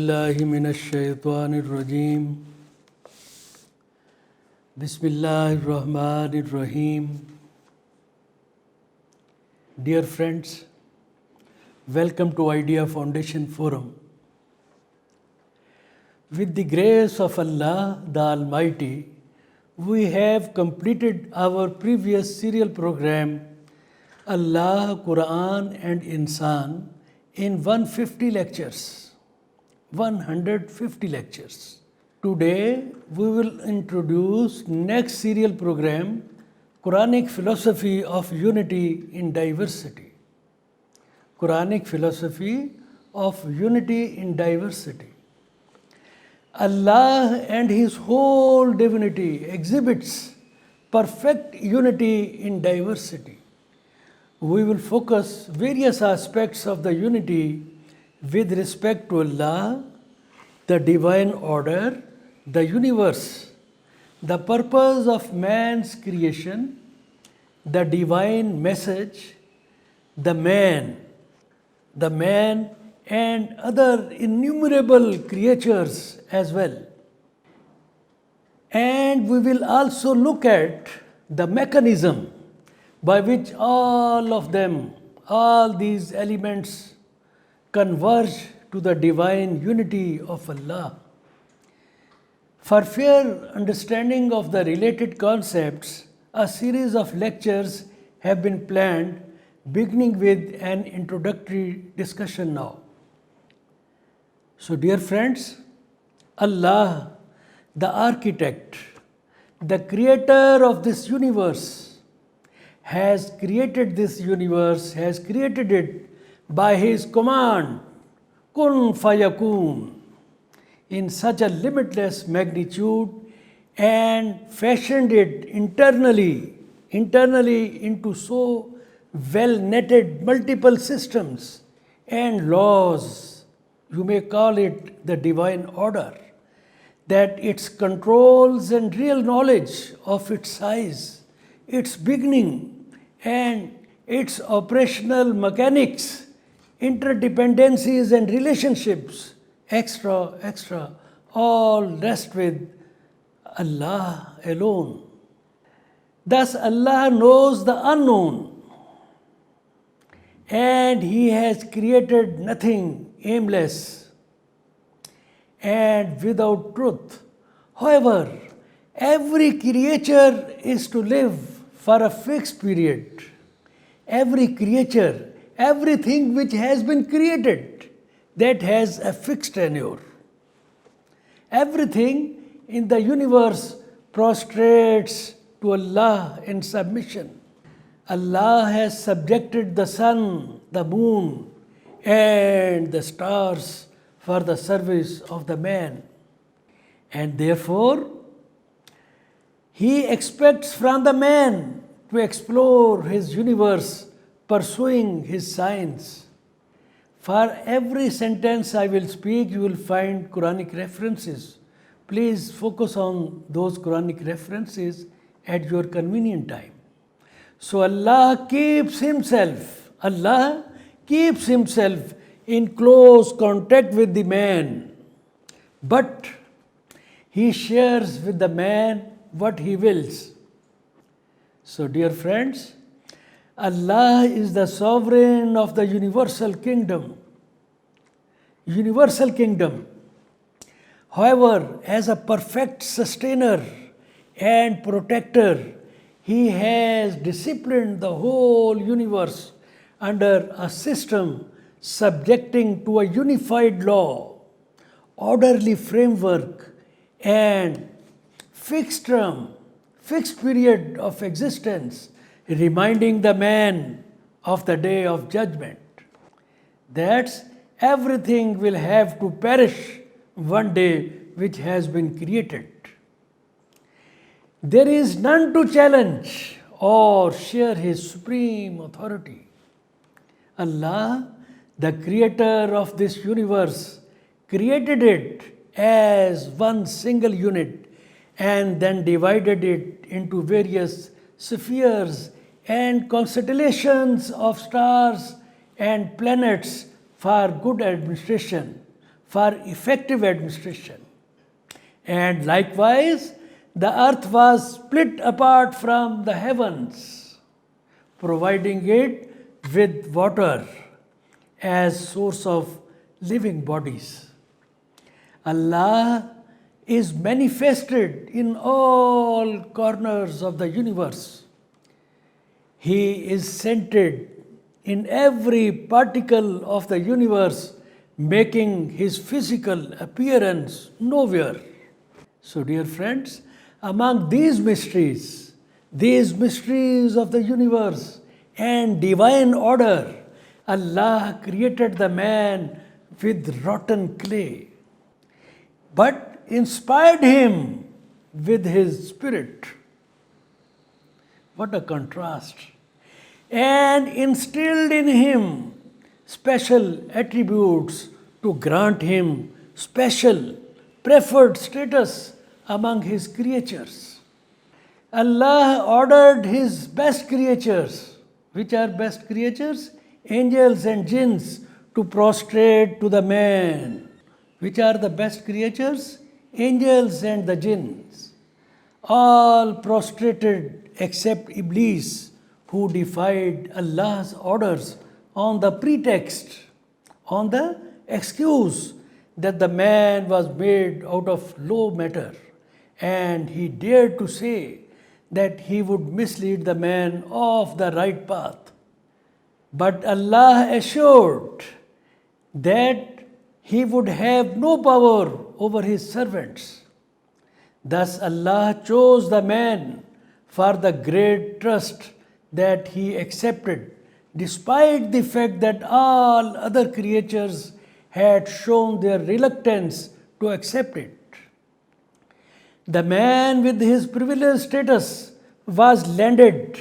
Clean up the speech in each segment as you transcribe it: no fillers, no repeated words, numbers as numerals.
billahi minash shaitanir rajim. Bismillahir Rahmanir Rahim. Dear friends, welcome to Idea Foundation Forum. With the grace of Allah the Almighty, we have completed our previous serial program Allah, Qur'an and Insan in 150 lectures. 150 lectures. Today we will introduce next serial program, Qur'anic Philosophy of Unity in Diversity. Qur'anic Philosophy of Unity in Diversity. Allah and His whole divinity exhibits perfect unity in diversity. We will focus various aspects of the unity with respect to Allah, the divine order, the universe, the purpose of man's creation, the divine message, the man and other innumerable creatures as well. And we will also look at the mechanism by which all these elements converge to the divine unity of Allah. For fair understanding of the related concepts, a series of lectures have been planned, beginning with an introductory discussion now. So, dear friends, Allah, the architect, the creator of this universe, has created this universe, has created it by His command, Kun Fayakun, in such a limitless magnitude, and fashioned it internally into so well-netted multiple systems and laws, you may call it the divine order, that its controls and real knowledge of its size, its beginning, and its operational mechanics, interdependencies and relationships, extra, all rest with Allah alone. Thus Allah knows the unknown, and He has created nothing aimless and without truth. However, every creature is to live for a fixed period. Every creature, everything which has been created, that has a fixed tenure. Everything in the universe prostrates to Allah in submission. Allah has subjected the sun, the moon, and the stars for the service of the man. And therefore, He expects from the man to explore his universe, pursuing his science. For every sentence I will speak, you will find Quranic references. Please focus on those Quranic references at your convenient time. So Allah keeps Himself in close contact with the man, but He shares with the man what He wills. So, dear friends, Allah is the sovereign of the universal kingdom. However, as a perfect sustainer and protector, He has disciplined the whole universe under a system subjecting to a unified law, orderly framework, and fixed period of existence, reminding the man of the day of judgment. That everything will have to perish one day which has been created. There is none to challenge or share His supreme authority. Allah, the creator of this universe, created it as one single unit and then divided it into various spheres and constellations of stars and planets for good administration, for effective administration. And likewise, the earth was split apart from the heavens, providing it with water as source of living bodies. Allah is manifested in all corners of the universe. He is centered in every particle of the universe, making his physical appearance nowhere. So, dear friends, among these mysteries of the universe and divine order, Allah created the man with rotten clay, but inspired him with his spirit. What a contrast! And instilled in him special attributes to grant him special preferred status among his creatures. Allah ordered his best creatures. Which are best creatures? Angels and jinns, to prostrate to the man. Which are the best creatures? Angels and the jinns. All prostrated except Iblis, who defied Allah's orders on the pretext, on the excuse that the man was made out of low matter, and he dared to say that he would mislead the man off the right path. But Allah assured that he would have no power over his servants. Thus Allah chose the man for the great trust that he accepted, despite the fact that all other creatures had shown their reluctance to accept it. The man with his privileged status was landed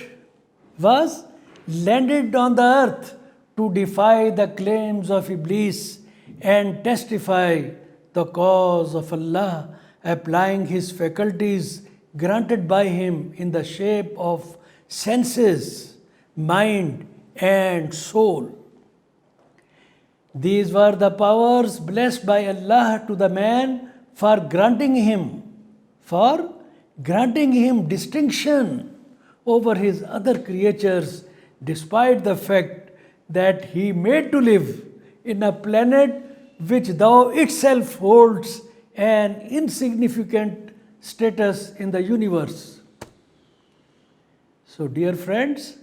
on the earth to defy the claims of Iblis and testify the cause of Allah, applying his faculties granted by him in the shape of senses, mind, and soul. These were the powers blessed by Allah to the man for granting him distinction over his other creatures, despite the fact that he made to live in a planet which thou itself holds an insignificant status in the universe. So, dear friends,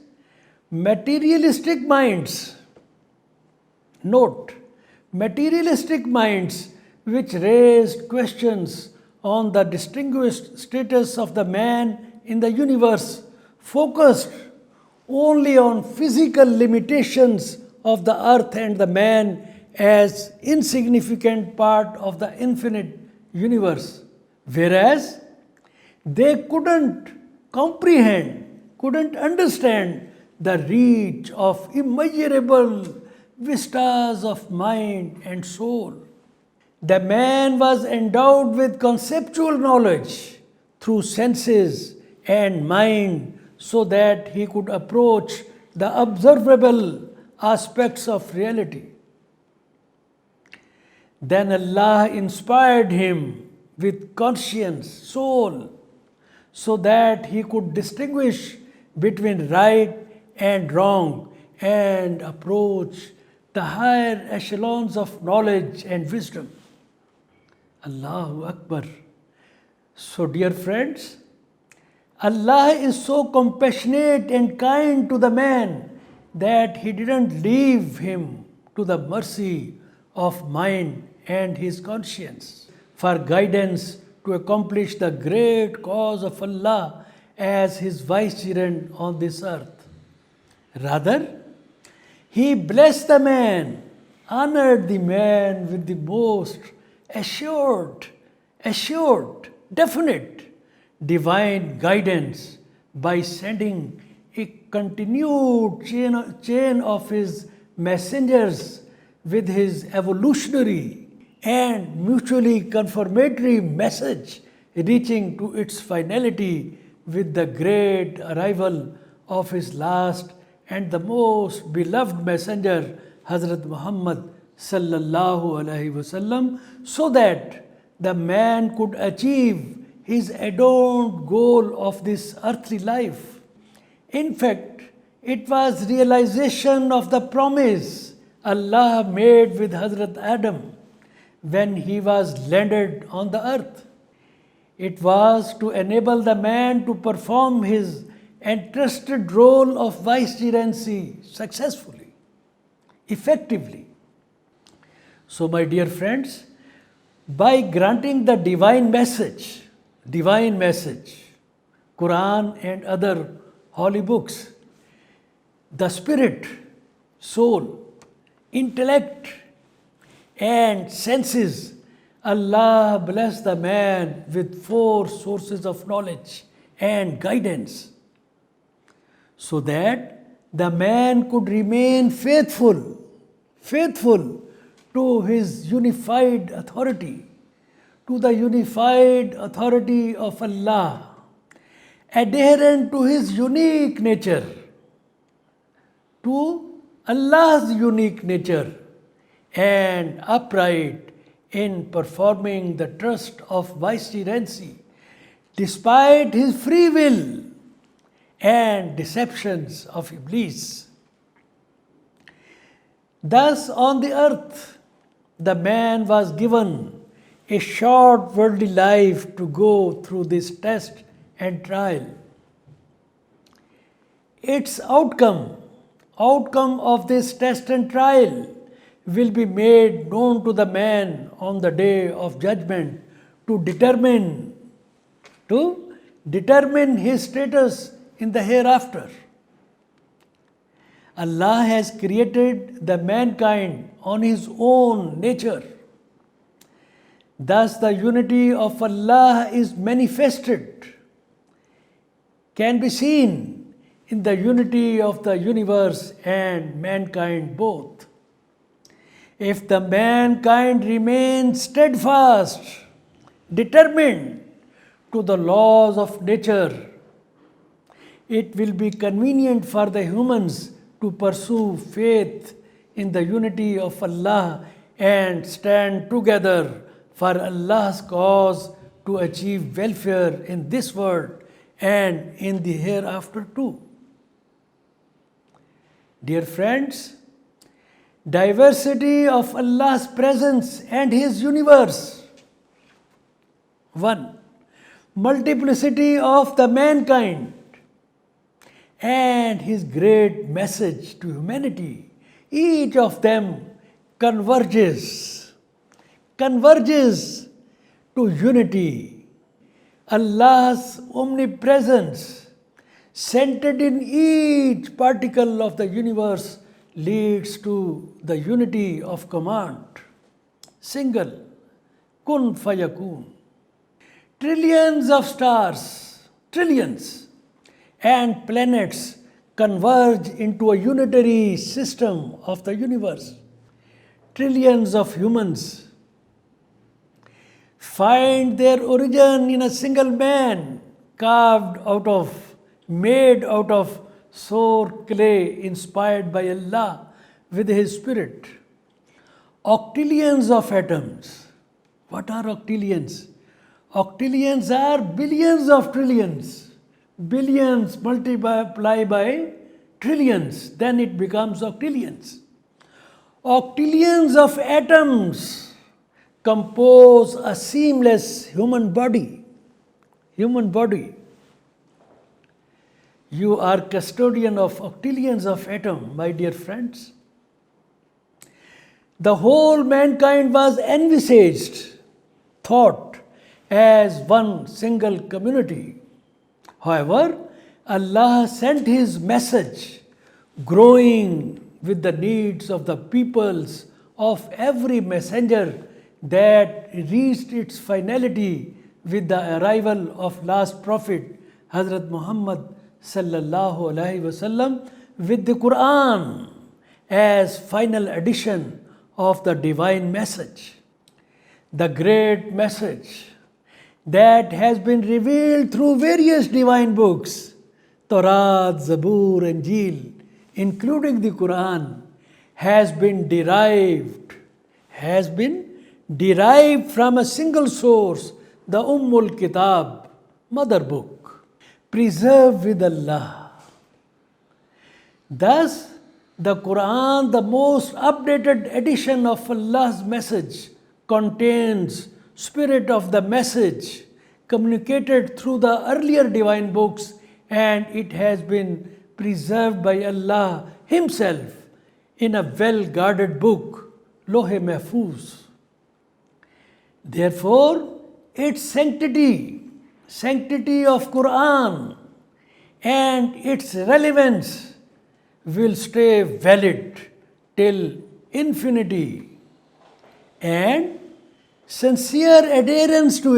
materialistic minds which raised questions on the distinguished status of the man in the universe focused only on physical limitations of the earth and the man as insignificant part of the infinite universe, whereas they couldn't understand the reach of immeasurable vistas of mind and soul. The man was endowed with conceptual knowledge through senses and mind so that he could approach the observable aspects of reality. Then Allah inspired him with conscience, soul, so that he could distinguish between right and wrong and approach the higher echelons of knowledge and wisdom. Allahu Akbar. So, dear friends, Allah is so compassionate and kind to the man that he didn't leave him to the mercy of mind and his conscience for guidance to accomplish the great cause of Allah as his vicegerent on this earth. Rather, he blessed the man, honored the man with the most assured, definite divine guidance by sending a continued chain of his messengers with his evolutionary and mutually confirmatory message, reaching to its finality with the great arrival of his last and the most beloved messenger, Hazrat Muhammad sallallahu alaihi wasallam, so that the man could achieve his adorned goal of this earthly life. In fact, it was realization of the promise Allah made with Hazrat Adam when he was landed on the earth. It was to enable the man to perform his entrusted role of vicegerency successfully, effectively. So, my dear friends, by granting the divine message, Quran and other holy books, the spirit, soul, intellect, and senses, Allah bless the man with 4 sources of knowledge and guidance, so that the man could remain faithful to his unified authority, to the unified authority of Allah, adherent to his unique nature, to Allah's unique nature, and upright in performing the trust of vicegerency, despite his free will and deceptions of Iblis. Thus, on the earth, the man was given a short worldly life to go through this test and trial. Its outcome of this test and trial will be made known to the man on the day of judgment to determine his status in the hereafter. Allah has created the mankind on his own nature. Thus, the unity of Allah is manifested, can be seen in the unity of the universe and mankind both. If the mankind remains steadfast, determined to the laws of nature, it will be convenient for the humans to pursue faith in the unity of Allah and stand together for Allah's cause to achieve welfare in this world and in the hereafter too. Dear friends, diversity of Allah's presence and His universe. 1. Multiplicity of the mankind and His great message to humanity. Each of them converges to unity. Allah's omnipresence, centered in each particle of the universe, leads to the unity of command. Single, kun fayakun. Trillions of stars, and planets converge into a unitary system of the universe. Trillions of humans find their origin in a single man, made out of sour clay, inspired by Allah with His Spirit. Octillions of atoms. What are octillions? Octillions are billions of trillions. Billions multiply by trillions, then it becomes octillions. Octillions of atoms compose a seamless human body. You are custodian of octillions of atoms, my dear friends. The whole mankind was envisaged, thought as one single community. However, Allah sent His message, growing with the needs of the peoples of every messenger, that reached its finality with the arrival of last prophet, Hazrat Muhammad sallallahu alaihi wasallam, with the Qur'an as final edition of the divine message. The great message that has been revealed through various divine books, Torah, Zabur, Injil, including the Quran, has been derived has been derived from a single source, the Ummul Kitab, mother book, preserved with Allah. Thus, the Quran, the most updated edition of Allah's message, contains spirit of the message communicated through the earlier divine books, and it has been preserved by Allah Himself in a well-guarded book, Loh-e-Mahfuz. Therefore, its sanctity of Quran and its relevance will stay valid till infinity, and sincere adherence to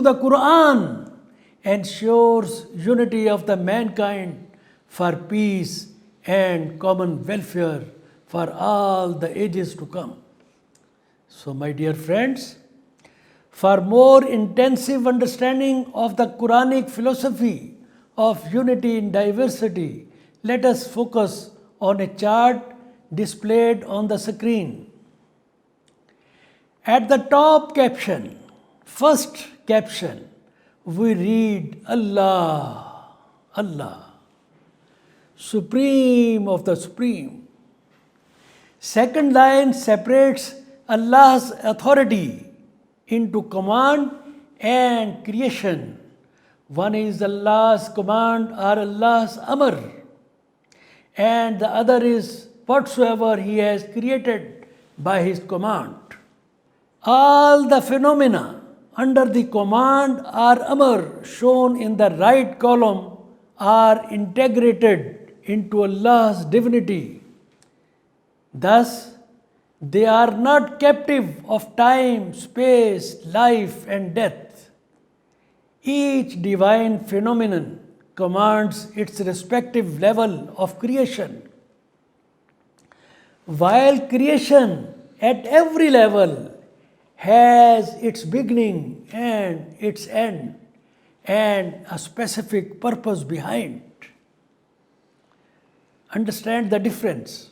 the Quran ensures unity of the mankind for peace and common welfare for all the ages to come. So, my dear friends, for more intensive understanding of the Quranic philosophy of unity in diversity, let us focus on a chart displayed on the screen. At the top caption, first caption, we read Allah, Allah, Supreme of the Supreme. Second line separates Allah's authority into command and creation. One is Allah's command or Allah's amr, and the other is whatsoever He has created by His command. All the phenomena under the command or amr shown in the right column are integrated into Allah's divinity. Thus, they are not captive of time, space, life, and death. Each divine phenomenon commands its respective level of creation, while creation at every level has its beginning and its end and a specific purpose behind. Understand the difference.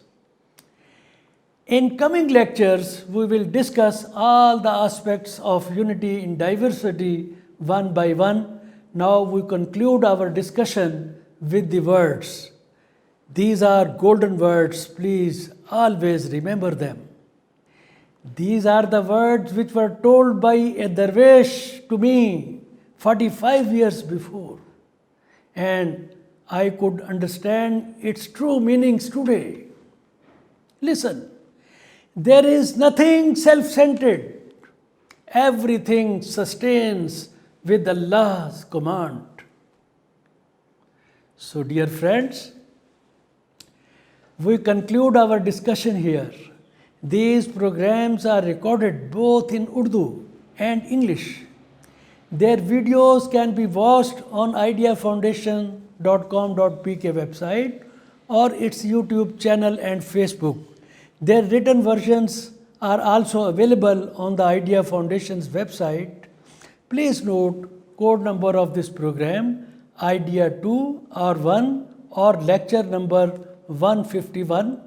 In coming lectures, we will discuss all the aspects of unity in diversity one by one. Now we conclude our discussion with the words. These are golden words, please always remember them. These are the words which were told by a dervish to me 45 years before, and I could understand its true meanings today. Listen, there is nothing self-centered. Everything sustains with Allah's command. So, dear friends, we conclude our discussion here. These programs are recorded both in Urdu and English. Their videos can be watched on ideafoundation.com.pk website or its YouTube channel and Facebook. Their written versions are also available on the Idea Foundation's website. Please note code number of this program, Idea 2 or 1 or lecture number 151.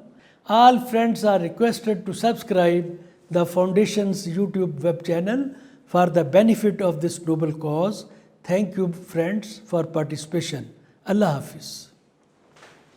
All friends are requested to subscribe the Foundation's YouTube web channel for the benefit of this noble cause. Thank you, friends, for participation. Allah Hafiz.